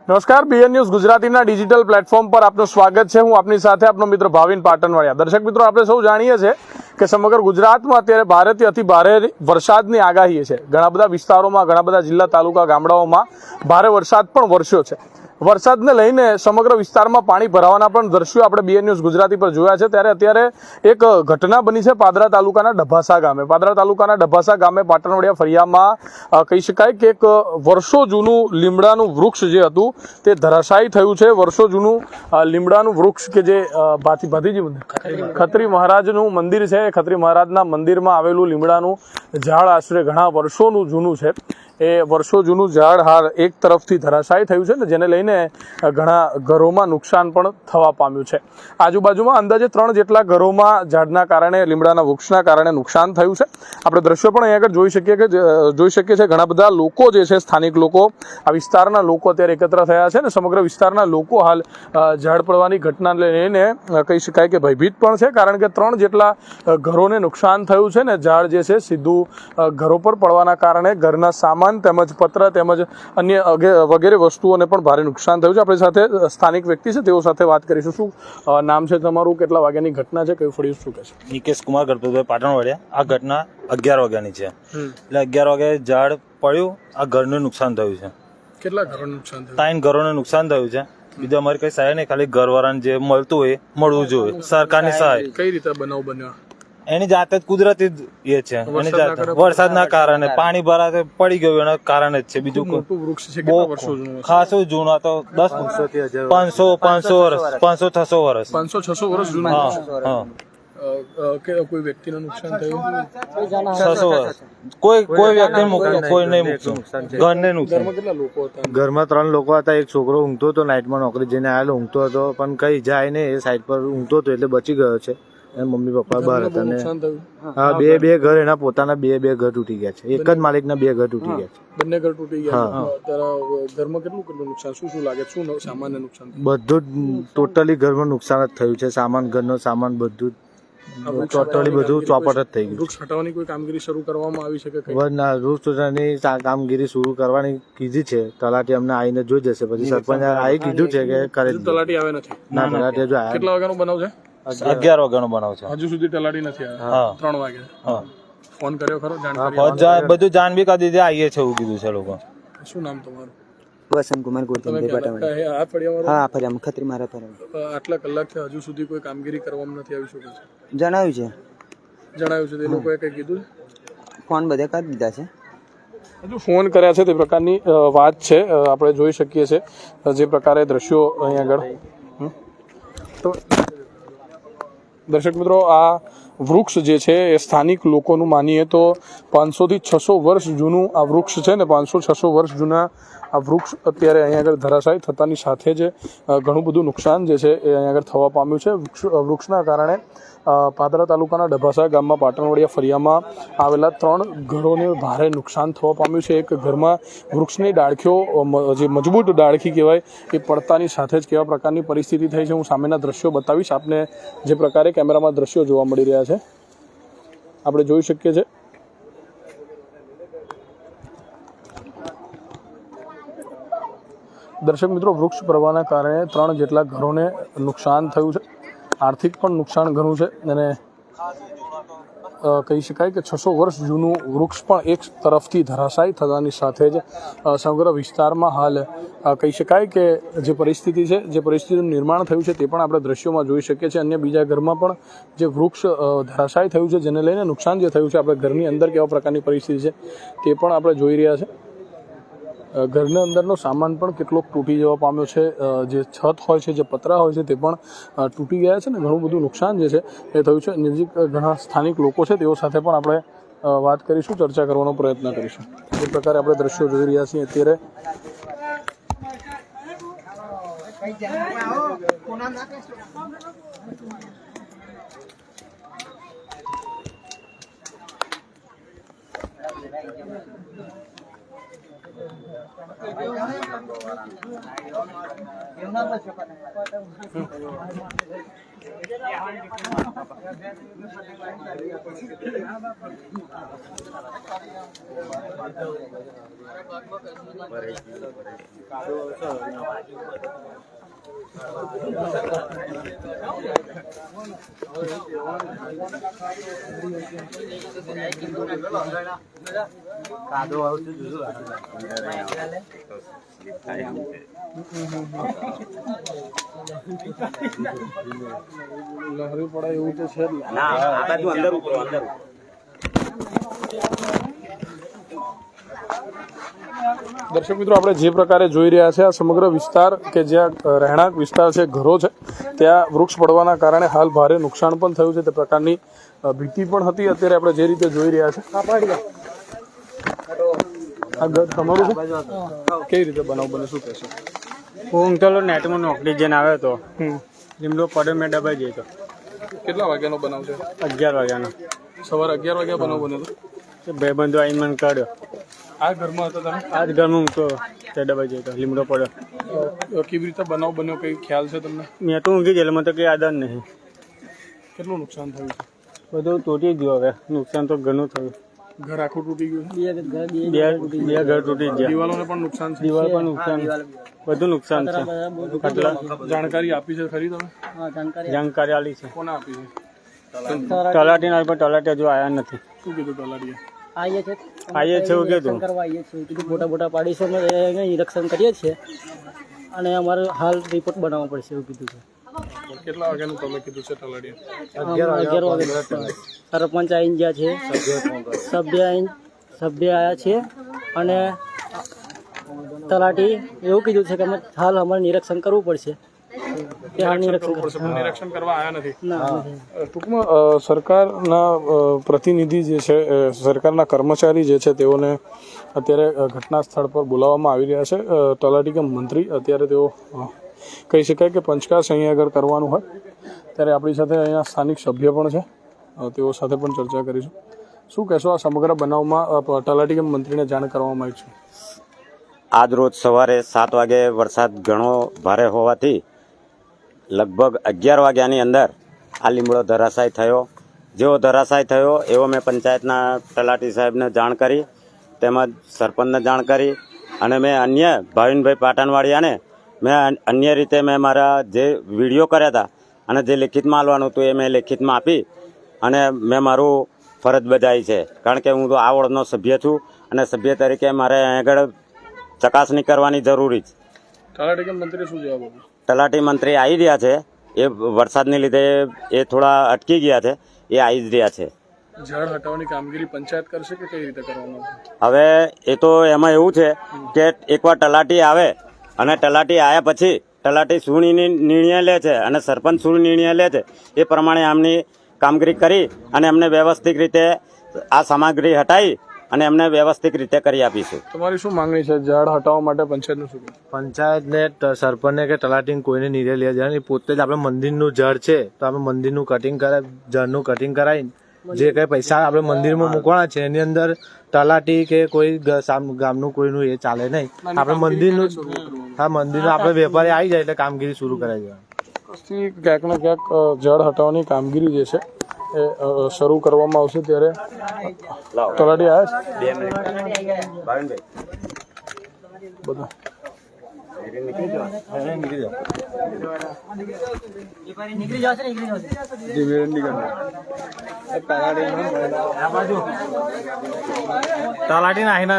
નમસ્કાર, BN news ગુજરાતીના digital platform પર આપનું સ્વાગત છે। હું આપની સાથે આપનો મિત્ર ભાવિન પાટણવાડિયા। દર્શક મિત્રો, આપણે સૌ જાણીએ છીએ કે સમગ્ર ગુજરાતમાં અત્યારે ભારેથી અતિ ભારે વરસાદની આગાહી છે। ઘણા બધા વિસ્તારોમાં, ઘણા બધા જિલ્લા, તાલુકા, ગામડાઓમાં ભારે વરસાદ પણ વરસ્યો છે। વરસાદને લઈને સમગ્ર વિસ્તારમાં પાણી ભરાવાના પણ દ્રશ્યો આપણે બીએન ન્યૂઝ ગુજરાતી પર જોયા છે। ત્યારે અત્યારે એક ઘટના બની છે પાદરા તાલુકાના ડભાસા ગામે। પાદરા તાલુકાના ડભાસા ગામે પાટણવાડિયા ફળિયામાં કહી શકાય કે એક વર્ષો જૂનું લીમડાનું વૃક્ષ જે હતું તે ધરાશાયી થયું છે। વર્ષો જૂનું લીમડાનું વૃક્ષ કે જે ભાતીજી ખત્રી મહારાજનું મંદિર છે, ખત્રી મહારાજના મંદિરમાં આવેલું લીમડાનું ઝાડ આશરે ઘણા વર્ષોનું જૂનું છે। એ વર્ષો જૂનું ઝાડ હાલ એક તરફથી ધરાશાયી થયું છે ને, જેને લઈને ઘણા ઘરોમાં નુકસાન પણ થવા પામ્યું છે। આજુબાજુમાં અંદાજે 3 જેટલા ઘરોમાં ઝાડના કારણે, લીમડાના વૃક્ષના કારણે નુકસાન થયું છે। આપણે દ્રશ્યો પણ અહીં આગળ જોઈ શકીએ છીએ ઘણા બધા લોકો જે છે, સ્થાનિક લોકો, આ વિસ્તારના લોકો અત્યારે એકત્ર થયા છે ને સમગ્ર વિસ્તારના લોકો હાલ ઝાડ પડવાની ઘટનાને લઈને કહી શકાય કે ભયભીત પણ છે, કારણ કે 3 જેટલા ઘરોને નુકસાન થયું છે ને। ઝાડ જે છે સીધું ઘરો પર પડવાના કારણે ઘરના સામાન તેમજ પત્ર તેમજ અન્ય વગેરે વસ્તુઓને પણ ભારે નુકસાન થયું છે। આપણી સાથે સ્થાનિક વ્યક્તિ છે, તેઓ સાથે વાત કરીશું। શું નામ છે તમારું, કેટલા વાગ્યાની ઘટના છે, કયું ફળિયું, શું કહે છે? નિકેશ કુમાર ગણપતભાઈ પાટણવાડિયા। આ ઘટના 11 વાગ્યાની છે, એટલે 11 વાગે ઝાડ પડ્યું, આ ઘરનું નુકસાન થયું છે। કેટલા ઘરોને નુકસાન થયું? 3 ઘરોને નુકસાન થયું છે। બીજું અમારી કઈ સહાય નહીં, ખાલી ઘરવાળાને જે મળતું હોય મળવું જોઈએ, સરકારની સહાય। કઈ રીતે બનાવ બન્યો? એની જાતે જ કુદરતી એ છે, એની જાતે વરસાદના કારણે પાણી ભરાતે પડી ગયું એના કારણે જ છે। બીજું મોટું વૃક્ષ છે, કેટલા વર્ષો જૂનું? ખાસું જૂનું, તો 500-600 વર્ષ 500-600 વર્ષ જૂનું। હા, કોઈ વ્યક્તિનું નુકસાન થયું? 600 વર્ષ કોઈ વ્યક્તિ કોઈ નહીં મૂકતું, ઘરને નુકસાન। કેટલા લોકો હતા? ઘરમાં 3 લોકો હતા। એક છોકરો ઊંઘતો હતો, નાઇટમાં નોકરી જઈને આવેલો, ઊંઘતો હતો, પણ કઈ જાય ને એ સાઈડ પર ઊંઘતો હતો એટલે બચી ગયો છે। મમ્મી પપ્પા બહાર હતા ને હા, બે ઘર એના પોતાના બે ઘર તૂટી ગયા છે। એક જ માલિકના 2 ઘર તૂટી ગયા છે। બંને ઘર તૂટી ગયા? ઘરમાં કેટલું નુકસાન, શું લાગે, શું સામાન્ય નુકસાન? બધું જ ટોટલી ઘરમાં નુકસાન જ થયું છે। સામાન, ઘરનો સામાન બધું ટોટલી બધું ચોપટ જ થઈ ગયું। વૃક્ષ હટાવવાની કોઈ કામગીરી શરૂ કરવામાં આવી છે કે ના, વૃક્ષ હટાવવાની કામગીરી શરૂ કરવાની કીધી છે। તલાટી અમને આવીને જોઈ જશે, પછી સરપંચ આવી કીધું છે કે કરે। તલાટી આવે નથી? ના, તલાટી હજુ આવ્યા। કેટલા વાગ્યાનો બનાવ છે? 11 વાગ્યાનો બનાવ છે, હજુ સુધી તલાટી નથી આવ્યા? હા, 3 વાગે ફોન કર્યો ખરો? બધું જાણ બી કરી દીધી, આવીએ છે એવું કીધું છે લોકો। શું નામ તમારું? વસંત કુમાર ગોરધનભાઈ પાટણવાડિયા। આ ફળિયામાં? હા, ફરિયામાં ખત્રી મારા ફરિયામાં। આટલા કલાકથી હજુ સુધી કોઈ કામગીરી કરવામાં નથી આવી? શું છે જણાવ્યું છે? તે લોકોએ કઈ કીધું? ફોન બધે કરી દીધા છે, હજુ ફોન કર્યા છે તે પ્રકારની વાત છે। આપણે જોઈ શકીએ છીએ જે પ્રકારે દ્રશ્યો અહીં આગળ। તો દર્શક મિત્રો, આ વૃક્ષ જે છે એ સ્થાનિક લોકોનું માનીએ તો 500 થી 600 વર્ષ જૂનું આ વૃક્ષ છે ને। 500-600 વર્ષ જૂના આ વૃક્ષ અત્યારે અહીં આગળ ધરાશાયી થતાની સાથે જ ઘણું બધું નુકસાન જે છે એ અહીં આગળ થવા પામ્યું છે। વૃક્ષના કારણે પાદરા તાલુકાના ડભાસા ગામમાં પાટણવાડિયા ફળિયામાં આવેલા 3 ઘરોને ભારે નુકસાન થવા પામ્યું છે। એક ઘરમાં વૃક્ષની ડાળખીઓ, જે મજબૂત ડાળખી કહેવાય, એ પડતાની સાથે જ કેવા પ્રકારની પરિસ્થિતિ થઈ છે હું સામેના દ્રશ્યો બતાવીશ આપને। જે પ્રકારે કેમેરામાં દ્રશ્યો જોવા મળી રહ્યા છે આપણે જોઈ શકીએ છીએ। દર્શક મિત્રો, વૃક્ષ પડવાના કારણે 3 જેટલા ઘરોને નુકસાન થયું છે। આર્થિક પણ નુકસાન ઘણું છે અને કહી શકાય કે 600 વર્ષ જૂનું વૃક્ષ પણ એક તરફથી ધરાશાયી થતાની સાથે જ સમગ્ર વિસ્તારમાં હાલ કહી શકાય કે જે પરિસ્થિતિ છે, જે પરિસ્થિતિનું નિર્માણ થયું છે તે પણ આપણે દ્રશ્યોમાં જોઈ શકીએ છીએ। અન્ય બીજા ઘરમાં પણ જે વૃક્ષ ધરાશાયી થયું છે, જેને લઈને નુકસાન જે થયું છે, આપણે ઘરની અંદર કેવા પ્રકારની પરિસ્થિતિ છે તે પણ આપણે જોઈ રહ્યા છે। ઘરના અંદરનો સામાન પણ કેટલોક તૂટી જવા પામ્યો છે। જે છત હોય છે, જે પતરા હોય છે તે પણ તૂટી ગયા છે ને ઘણું બધું નુકસાન જે છે એ થયું છે। નજીક ઘણા સ્થાનિક લોકો છે, તેઓ સાથે પણ આપણે વાત કરીશું, ચર્ચા કરવાનો પ્રયત્ન કરીશું। જે પ્રકારે આપણે દ્રશ્યો જોઈ રહ્યા છીએ અત્યારે લહેરી પડે એવું તો છે જ ને. દર્શક મિત્રો, આપણે જે પ્રકારે જોઈ રહ્યા છે, આ સમગ્ર વિસ્તાર કે જ્યાં રહેણાંક વિસ્તાર છે, ઘરો છે, ત્યાં વૃક્ષ પડવાના કારણે હાલ ભારે નુકસાન પણ થયું છે. તે પ્રકારની ભીતિ પણ હતી. અત્યારે આપણે જે રીતે જોઈ રહ્યા છે, આ ઘર તમારું છે? કેવી રીતે બનાવ બને, શું કહેશો? હું તો નેટમાં નોકરી જઈને આવ્યો હતો. લીમડો પડે મેં દબાઈ જતો. કેટલા વાગ્યાનો બનાવ છે? 11 વાગ્યાનો. સવારે 11 વાગ્યા બનાવ બન્યો હતો. બે બંધો આવીને મને કાઢ્યો. આ ઘરમાં હતા તમે? આ જ ઘરમાં હું તો તે દબાઈ જતો. લીમડો પડ્યો. કેવી રીતે બનાવ બન્યો, કઈ ખ્યાલ છે તમને? મેં તો ઊંઘી ગયેલો, મને તો કંઈ આદત નહીં. કેટલું નુકસાન થયું છે? બધું તૂટી ગયું. હવે નુકસાન તો ઘણું થયું. ઘર આખું તૂટી ગયું છે? બે ઘર તૂટી ગયા. દિવાલોને પણ નુકસાન છે? દિવાલ પણ નુકસાન, બધું નુકસાન છે. આટલા જાણકારી આપી છે ખરી તમે? જાણકારી આલી છે. કોને આપી છે? તલાટી ના, પણ તલાટી હજુ આવ્યા નથી. શું કીધું તલાટીએ? આવીએ છે એવું કીધું. ફોટા બોટા પાડી છે, અમે નિરીક્ષણ કરીએ છીએ અને અમારે હાલ રિપોર્ટ બનાવવો પડશે એવું કીધું છે. કેટલા વાગ્યાનું તમે કીધું છે તલાટીએ? 11 વાગે સરપંચ આવીને ગયા છે, સભ્ય આવ્યા છે અને તલાટી એવું કીધું છે કે અમે હાલ અમારે નિરીક્ષણ કરવું પડશે. નિરીક્ષણ કરવા આવ્યા નથી. ના, ટૂંકમાં સરકારના પ્રતિનિધિ જે છે, સરકારના કર્મચારી જે છે, તેઓને અત્યારે ઘટના સ્થળ પર બોલાવવામાં આવી રહ્યા છે. તલાટી કે મંત્રી અત્યારે તેઓ કહી શકાય કે પંચકાશ અહીંયા આગળ કરવાનું હોય ત્યારે આપણી સાથે અહીંયા સ્થાનિક સભ્ય પણ છે, તેઓ સાથે પણ ચર્ચા કરીશું. શું કહેશો આ સમગ્ર બનાવમાં? તલાટી કે મંત્રીને જાણ કરવામાં આવી છે? આજ રોજ સવારે 7 વાગે વરસાદ ઘણો ભારે હોવાથી લગભગ 11 વાગ્યાની અંદર આ લીમડો ધરાશાય થયો. જેવો ધરાશાય થયો એવો મેં પંચાયતના તલાટી સાહેબને જાણ કરી, તેમજ સરપંચને જાણ કરી અને મેં અન્ય ભાવિનભાઈ પાટણવાડિયાને મેં અન્ય રીતે મેં મારા જે વિડીયો કર્યા હતા અને જે લેખિતમાં આપવાનું હતું એ મેં લેખિતમાં આપી અને મેં મારું ફરજ બજાવી છે. કારણ કે હું તો આ વોર્ડનો સભ્ય છું અને સભ્ય તરીકે મારે આગળ ચકાસણી કરવાની જરૂરી છે. તલાટી કે મંત્રી શું જવાબ આપ્યો? તલાટી મંત્રી આવી રહ્યા છે. એ વરસાદને લીધે એ થોડા અટકી ગયા છે, એ આવી જ રહ્યા છે. ઝાડ હટાવવાની કામગીરી પંચાયત કરશે કે કઈ રીતે કરવામાં આવશે? હવે એ તો એમાં એવું છે કે એકવાર તલાટી આવે અને તલાટી આવ્યા પછી તલાટી શું નિર્ણય લે છે અને સરપંચ શું નિર્ણય લે છે એ પ્રમાણે આમની કામગીરી કરી અને એમને વ્યવસ્થિત રીતે આ સામગ્રી હટાવી અને એમને વ્યવસ્થિત રીતે કરી આપીશું. તમારી શું માંગણી છે ઝાડ હટાવવા માટે? પંચાયતનું શું કહેવું? પંચાયતને સરપંચને કે તલાટીને કોઈને નિર્ણય લે જાય. પોતે જ આપણે મંદિરનું ઝાડ છે તો આપણે મંદિરનું કટિંગ કરાય, ઝાડનું કટિંગ કરાવીને જે કંઈ પૈસા આપણે મંદિરમાં મૂકવાના છે એની અંદર તલાટી કે કોઈ ગામનું કોઈનું એ ચાલે નહીં. આપણે મંદિરનું, હા, મંદિરનો આપણે વેપારી આવી જાય એટલે કામગીરી શરૂ કરાઈ જાય. ક્યાંક ને ક્યાંક ઝાડ હટાવવાની કામગીરી જે છે એ શરૂ કરવામાં આવશે ત્યારે તલાટી આવ્યા છે બધા. તલાટી નાખીને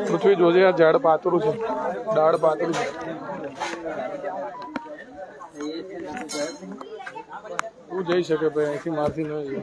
પૃથ્વી જોજે, આ ઝાડ પાતળું છે, ડાળ પાતળું છે. તું જઈ શકે ભાઈ, અહીંથી મારથી ન જાય.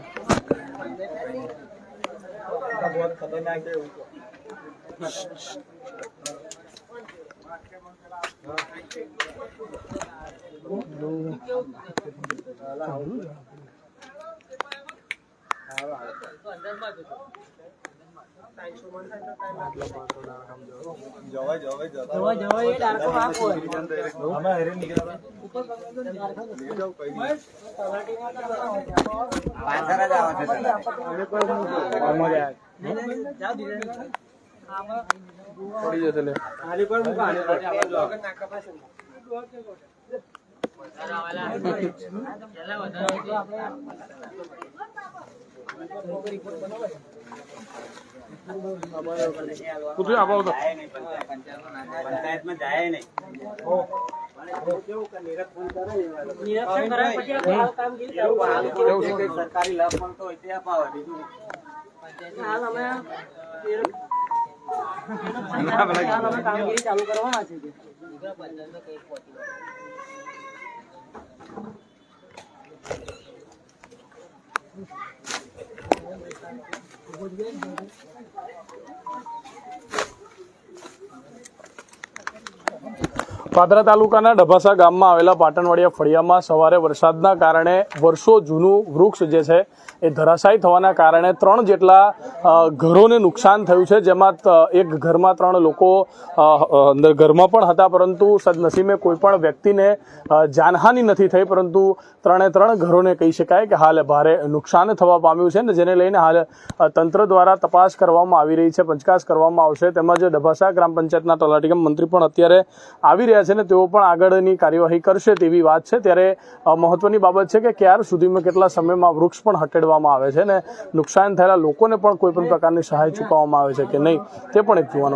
પડી જશે લે. પૂછ્યું આપો તો. કામગીરી ચાલુ કરવાના છે. પાદરા તાલુકાના ડભાસા ગામમાં આવેલા પાટણવાડિયા ફળિયામાં સવારે વરસાદના કારણે વર્ષો જૂનું વૃક્ષ જે છે એ ધરાશાયી થવાના કારણે 3 જેટલા ઘરોને નુકસાન થયું છે, જેમાં એક ઘરમાં 3 લોકો અંદર ઘરમાં પણ હતા, પરંતુ સદનસીબે કોઈ પણ વ્યક્તિને જાનહાનિ નથી થઈ, પરંતુ 3 ઘરોને કહી શકાય કે હાલ ભારે નુકસાન થવા પામ્યું છે ને જેને લઈને હાલ તંત્ર દ્વારા તપાસ કરવામાં આવી રહી છે, પંચકાસ કરવામાં આવશે. તેમજ ડભાસા ગ્રામ પંચાયતના તલાટી મંત્રી પણ અત્યારે આવી રહ્યા છે ને તેઓ પણ આગળની કાર્યવાહી કરશે તેવી વાત છે. ત્યારે મહત્વની બાબત છે કે ક્યાર સુધીમાં કેટલા સમયમાં વૃક્ષ પણ હટેડવામાં આવે છે ને નુકસાન થયેલા લોકોને પણ કોઈ પણ પ્રકારની સહાય ચૂકવવામાં આવે છે કે નહીં તે પણ એક જોવાનું